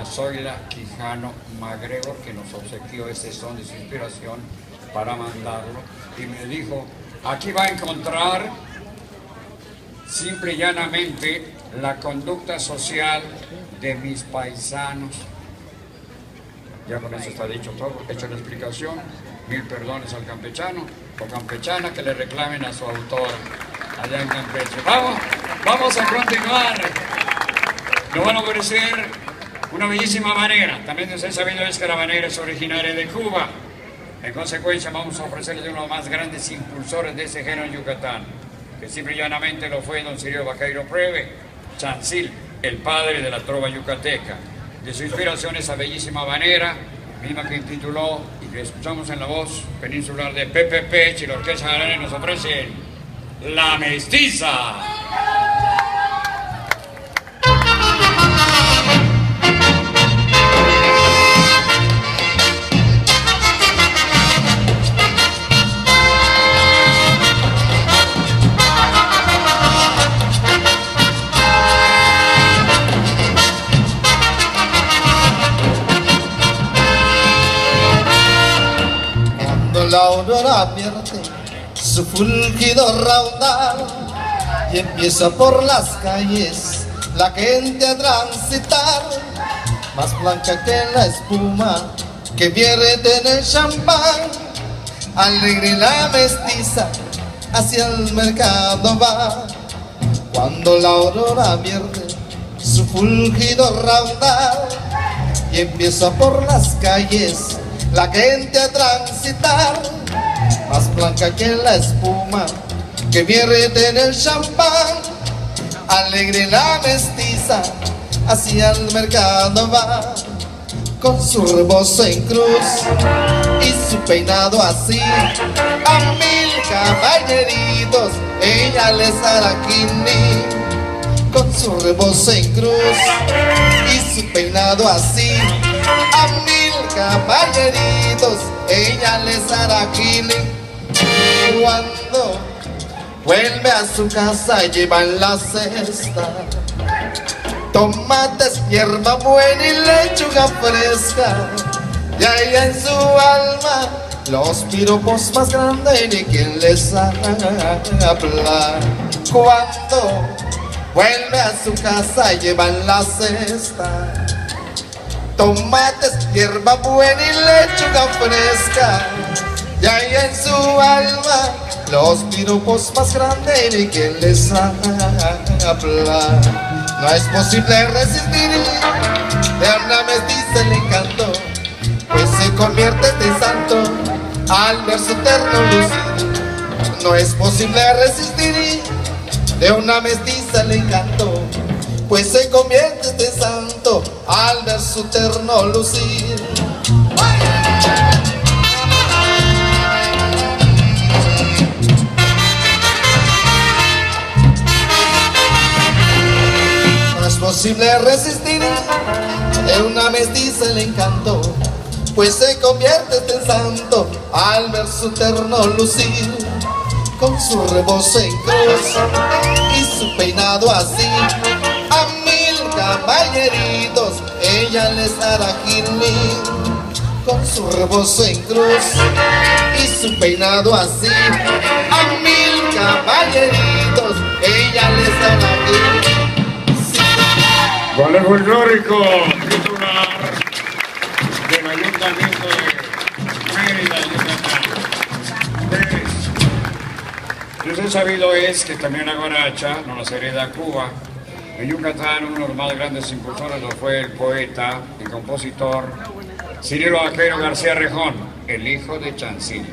Zoila Quijano MacGregor, que nos obsequió este son de su inspiración para mandarlo, y me dijo, aquí va a encontrar simple y llanamente la conducta social de mis paisanos. Ya con eso está dicho todo, hecho la explicación. Mil perdones al campechano o campechana que le reclamen a su autor allá en Campeche. Vamos a continuar. Nos van a ofrecer una bellísima habanera. También ustedes sabido es que la habanera es originaria de Cuba. En consecuencia vamos a ofrecerles uno de los más grandes impulsores de ese género en Yucatán, que simple y llanamente lo fue don Cirilo Baqueiro Preve, Chancil, el padre de la trova yucateca. De su inspiración esa bellísima habanera, misma que intituló y que escuchamos en la voz peninsular de Pepe Pech, y la Orquesta Habanera nos ofrece La Mestiza. La aurora vierte su fulgido raudal y empieza por las calles la gente a transitar, más blanca que la espuma que vierte en el champán. Alegre la mestiza hacia el mercado va, cuando la aurora vierte su fulgido raudal y empieza por las calles la gente a transitar, más blanca que la espuma que vierte en el champán. Alegre la mestiza hacia el mercado va, con su rebozo en cruz y su peinado así, a 1000 caballeritos ella les hará quini. Con su rebozo en cruz y su peinado así, a 1000 caballeritos ella les hará healing. Cuando vuelve a su casa lleva en la cesta tomates, hierba buena y lechuga fresca, y ahí en su alma los piropos más grandes de quien les habla. Cuando vuelve a su casa lleva en la cesta tomates, hierba buena y lechuga fresca, y ahí en su alma los piropos más grandes de quien les habla. No es posible resistir de una mestiza el encanto, pues se convierte en santo al ver su terno lucir. No es posible resistir de una mestiza el encanto, pues se convierte en santo al ver su terno lucir. No es posible resistir de una mestiza el encanto, pues se convierte en santo al ver su terno lucir. Con su rebozo en cruz y su peinado así, a 1000 caballeritos ella les hará healing. Con su rebozo en cruz y su peinado así, a 1000 caballeritos ella les hará healing. Sí. Con el folclórico titular del Ayuntamiento de Mérida, Yucatán. Lo sabido es que también la guaracha nos las hereda Cuba. En Yucatán uno de los más grandes impulsores lo fue el poeta y compositor Cirilo Baqueiro García Rejón, el hijo de Chancil.